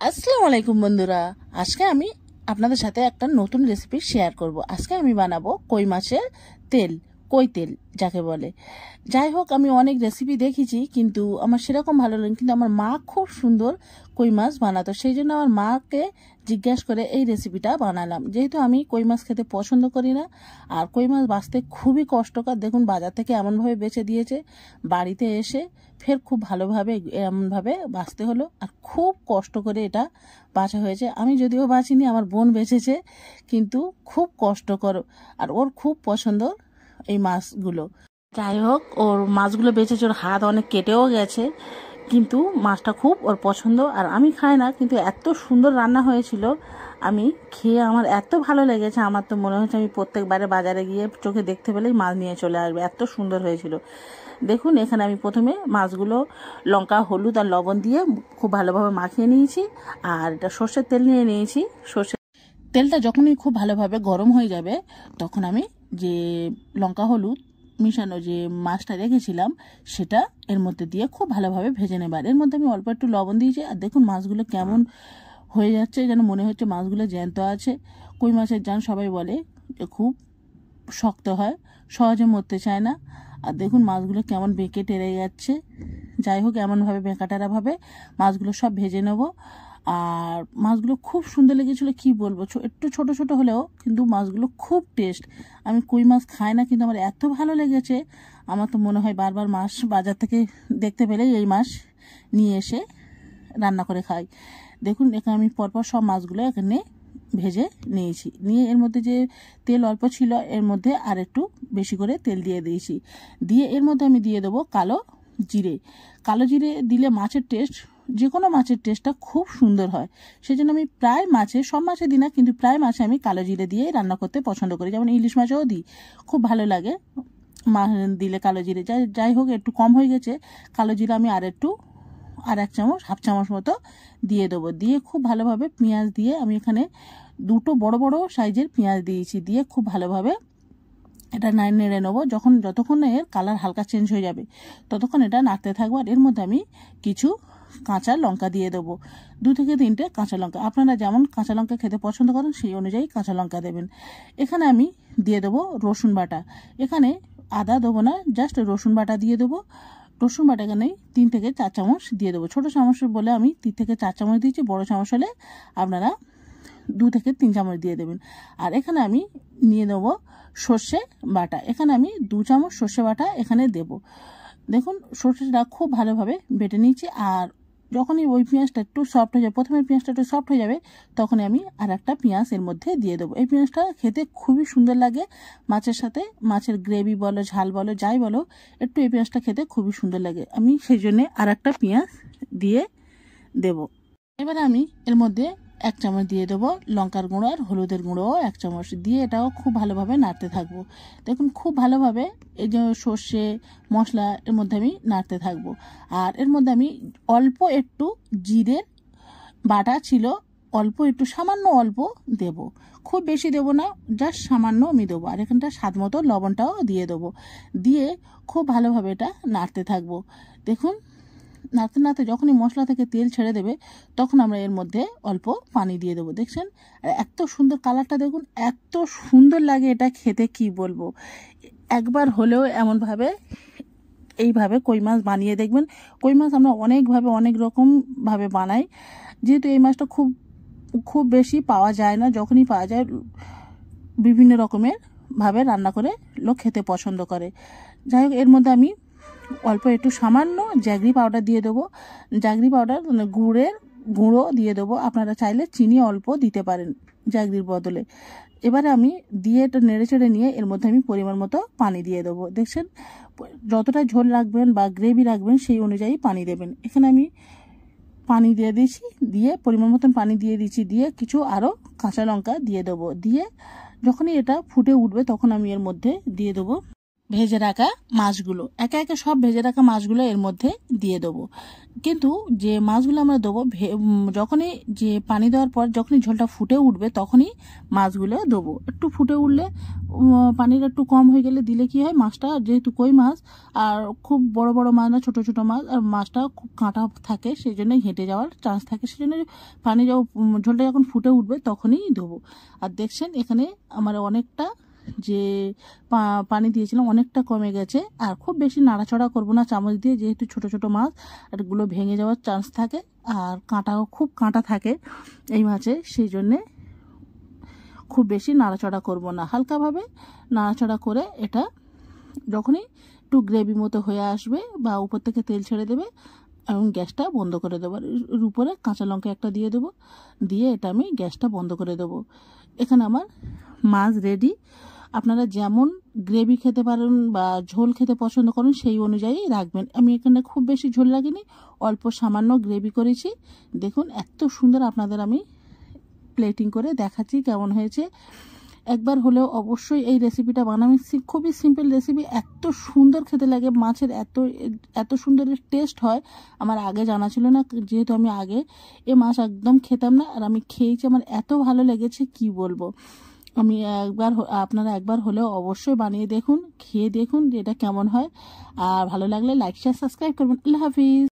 আসসালামু আলাইকুম বন্ধুরা, আজকে আমি আপনাদের সাথে একটা নতুন রেসিপি শেয়ার করব। আজকে আমি বানাবো কই মাছের তেল, কই তেল যাকে বলে। যাই হোক, আমি অনেক রেসিপি দেখেছি কিন্তু আমার সেরকম ভালো লাগে, কিন্তু আমার মা খুব সুন্দর কই মাছ বানাতো, সেই জন্য আমার মাকে জিজ্ঞাসা করে এই রেসিপিটা বানালাম। যেহেতু আমি কই মাছ খেতে পছন্দ করি না, আর কই মাছ বাছতে খুবই কষ্টকর। দেখুন, বাজার থেকে এমনভাবে বেছে দিয়েছে, বাড়িতে এসে ফের খুব ভালোভাবে এমনভাবে বাছতে হলো, আর খুব কষ্ট করে এটা বাছা হয়েছে। আমি যদিও বাছিনি, আমার বোন বেছেছে, কিন্তু খুব কষ্টকর, আর ওর খুব পছন্দ এই মাছগুলো। যাই হোক, ওর মাছগুলো বেছেছে, ওর হাত অনেক কেটেও গেছে, কিন্তু মাছটা খুব ওর পছন্দ। আর আমি খাই না, কিন্তু এত সুন্দর রান্না হয়েছিল, আমি খেয়ে আমার এত ভালো লেগেছে। আমার তো মনে হচ্ছে আমি প্রত্যেকবারে বাজারে গিয়ে চোখে দেখতে পেলেই মাছ নিয়ে চলে আসবে, এত সুন্দর হয়েছিল। দেখুন, এখানে আমি প্রথমে মাছগুলো লঙ্কা, হলুদ আর লবণ দিয়ে খুব ভালোভাবে মাখিয়ে নিয়েছি, আর এটা সর্ষের তেল নিয়ে নিয়েছি। সর্ষের তেলটা যখনই খুব ভালোভাবে গরম হয়ে যাবে, তখন আমি যে লঙ্কা হলুদ মিশানো যে মাছটা রেখেছিলাম সেটা এর মধ্যে দিয়ে খুব ভালোভাবে ভেজে নেবার। এর মধ্যে আমি অল্প একটু লবণ দিয়েছি, আর দেখুন মাছগুলো কেমন হয়ে যাচ্ছে, যেন মনে হচ্ছে মাছগুলো জ্যান্ত আছে। কই মাছের জান সবাই বলে যে খুব শক্ত হয়, সহজে মরতে চায় না। আর দেখুন মাছগুলো কেমন বেঁকে টেরে যাচ্ছে। যাই হোক, এমনভাবে বেঁকা টেরাভাবে মাছগুলো সব ভেজে নেব। আর মাছগুলো খুব সুন্দর লেগেছিলো, কি বলবো, একটু ছোট ছোট হলেও কিন্তু মাছগুলো খুব টেস্ট। আমি কই মাছ খাই না, কিন্তু আমার এত ভালো লেগেছে, আমার তো মনে হয় বারবার মাছ বাজার থেকে দেখতে পেলেই এই মাছ নিয়ে এসে রান্না করে খাই। দেখুন, এখানে আমি পরপর সব মাছগুলো এখানে ভেজে নিয়েছি। নিয়ে এর মধ্যে যে তেল অল্প ছিল, এর মধ্যে আর একটু বেশি করে তেল দিয়ে দিয়েছি। দিয়ে এর মধ্যে আমি দিয়ে দেবো কালো জিরে। কালো জিরে দিলে মাছের টেস্ট, যে কোনো মাছের টেস্টটা খুব সুন্দর হয়। সেই জন্য আমি প্রায় মাছে, সব মাছে দিই না, কিন্তু প্রায় মাছে আমি কালো জিরে দিয়ে রান্না করতে পছন্দ করি। যেমন ইলিশ মাছেও দিই, খুব ভালো লাগে দিলে কালো জিরে। যাই হোক, একটু কম হয়ে গেছে কালো জিরে, আমি আর এক চামচ, হাফ চামচ মতো দিয়ে দেবো। দিয়ে খুব ভালোভাবে পেঁয়াজ দিয়ে, আমি এখানে দুটো বড় বড় সাইজের পেঁয়াজ দিয়েছি, দিয়ে খুব ভালোভাবে এটা নেড়ে নেবো। যতক্ষণ এর কালার হালকা চেঞ্জ হয়ে যাবে, ততক্ষণ এটা নাড়তে থাকবো। আর এর মধ্যে আমি কিছু কাঁচা লঙ্কা দিয়ে দেবো, 2 থেকে 3টে কাঁচা লঙ্কা। আপনারা যেমন কাঁচা লঙ্কা খেতে পছন্দ করেন সেই অনুযায়ী কাঁচা লঙ্কা দেবেন। এখানে আমি দিয়ে দেবো রসুন বাটা। এখানে আদা দেবো না, জাস্ট রসুন বাটা দিয়ে দেবো। রসুন বাটা এখানে 3 থেকে 4 চামচ দিয়ে দেবো। ছোটো চামচ বলে আমি 3 থেকে 4 চামচ দিয়েছি, বড় চামচ হলে আপনারা 2 থেকে 3 চামচ দিয়ে দেবেন। আর এখানে আমি নিয়ে নেবো সর্ষে বাটা। এখানে আমি 2 চামচ সর্ষে বাটা এখানে দেব। দেখুন, সর্ষেটা খুব ভালোভাবে বেটে নিয়েছি। আর যখনই ওই পেঁয়াজটা একটু সফট হয়ে যাবে, প্রথমে পেঁয়াজটা একটু সফট হয়ে যাবে, তখনই আমি আর একটা পেঁয়াজ এর মধ্যে দিয়ে দেবো। এই পেঁয়াজটা খেতে খুবই সুন্দর লাগে মাছের সাথে। মাছের গ্রেভি বলো, ঝাল বলো, যাই বলো, একটু এই পেঁয়াজটা খেতে খুবই সুন্দর লাগে। আমি সেই জন্যে আর একটা পেঁয়াজ দিয়ে দেব। এবারে আমি এর মধ্যে 1 চামচ দিয়ে দেবো লঙ্কার গুঁড়ো, আর হলুদের গুঁড়ো 1 চামচ দিয়ে এটাও খুব ভালোভাবে নাড়তে থাকবো। দেখুন, খুব ভালোভাবে এই যে সর্ষে মশলা এর মধ্যে আমি নাড়তে থাকবো। আর এর মধ্যে আমি অল্প একটু জিরের বাটা ছিল, অল্প একটু, সামান্য অল্প দেব, খুব বেশি দেবো না, জাস্ট সামান্য আমি দেবো। আর এখানটা স্বাদ মতো লবণটাও দিয়ে দেবো। দিয়ে খুব ভালোভাবে এটা নাড়তে থাকবো। দেখুন, নাড়তে নাড়তে যখনই মশলা থেকে তেল ছেড়ে দেবে, তখন আমরা এর মধ্যে অল্প পানি দিয়ে দেবো। দেখছেন, আর এত সুন্দর কালারটা দেখুন, এত সুন্দর লাগে এটা খেতে, কি বলবো। একবার হলেও এমনভাবে এইভাবে কই মাছ বানিয়ে দেখবেন। কই মাছ আমরা অনেকভাবে, অনেক রকমভাবে বানাই, যেহেতু এই মাছটা খুব বেশি পাওয়া যায় না। যখনই পাওয়া যায়, বিভিন্ন রকমের ভাবে রান্না করে লোক খেতে পছন্দ করে। যাই হোক, এর মধ্যে আমি অল্প একটু সামান্য জ্যাগরি পাউডার দিয়ে দেবো। জ্যাগরি পাউডার গুঁড়ো দিয়ে দেবো। আপনারা চাইলে চিনি অল্প দিতে পারেন জ্যাগরির বদলে। এবারে আমি দিয়ে এটা নেড়ে চেড়ে নিয়ে এর মধ্যে আমি পরিমাণ মতো পানি দিয়ে দেবো। দেখছেন, যতটা ঝোল রাখবেন বা গ্রেভি রাখবেন সেই অনুযায়ী পানি দেবেন। এখানে আমি পানি দিয়ে দিয়েছি, দিয়ে পরিমাণ মতন পানি দিয়ে দিচ্ছি, দিয়ে কিছু আরও কাঁচা লঙ্কা দিয়ে দেবো। দিয়ে যখনই এটা ফুটে উঠবে, তখন আমি এর মধ্যে দিয়ে দেবো ভেজে রাখা মাছগুলো একে একে সব ভেজে রাখা মাছগুলো এর মধ্যে দিয়ে দেবো। কিন্তু যে মাছগুলো আমরা দেবো যখনই যে পানি দেওয়ার পর যখনই ঝোলটা ফুটে উঠবে তখনই মাছগুলো দেবো। একটু ফুটে উঠলে পানিটা একটু কম হয়ে গেলে দিলে কি হয়, মাছটা যেহেতু কই মাছ আর খুব বড় বড় মাছ না, ছোট ছোট মাছ, আর মাছটা খুব কাঁটা থাকে, সেই জন্য ঘেঁটে যাওয়ার চান্স থাকে। সেই জন্য পানি ঝোলটা যখন ফুটে উঠবে তখনই দেবো। আর দেখছেন এখানে আমার অনেকটা যে পানি দিয়েছিলাম অনেকটা কমে গেছে। আর খুব বেশি নাড়াচড়া করব না চামচ দিয়ে, যেহেতু ছোট ছোট মাছ আর এগুলো ভেঙে যাওয়ার চান্স থাকে আর কাঁটাও খুব কাঁটা থাকে এই মাছে, সেই জন্যে খুব বেশি নাড়াচড়া করব না, হালকাভাবে নাড়াচড়া করে এটা যখনই একটু গ্রেভি মতো হয়ে আসবে বা উপর থেকে তেল ছেড়ে দেবে এবং গ্যাসটা বন্ধ করে দেবো। এর উপরে কাঁচা লঙ্কা একটা দিয়ে দেবো, দিয়ে এটা আমি গ্যাসটা বন্ধ করে দেবো। এখানে আমার মাছ রেডি। আপনারা যেমন গ্রেভি খেতে পারেন বা ঝোল খেতে পছন্দ করেন সেই অনুযায়ী রাখবেন। আমি এখানে খুব বেশি ঝোল রাখিনি, অল্প সামান্য গ্রেভি করেছি। দেখুন এত সুন্দর আপনাদের আমি প্লেটিং করে দেখাচ্ছি কেমন হয়েছে। একবার হলেও অবশ্যই এই রেসিপিটা বানাবেন। খুবই সিম্পল রেসিপি, এত সুন্দর খেতে লাগে, মাছের এত সুন্দর টেস্ট হয় আমার আগে জানা ছিল না, যেহেতু আমি আগে এ মাছ একদম খেতাম না। আর আমি খেয়েছি, আমার এত ভালো লেগেছে কি বলবো। আমি আপনারা একবার হলেও অবশ্যই বানিয়ে দেখুন, খেয়ে দেখুন যে এটা কেমন হয়। আর ভালো লাগলে লাইক শেয়ার সাবস্ক্রাইব করবেন। আল্লাহ হাফিজ।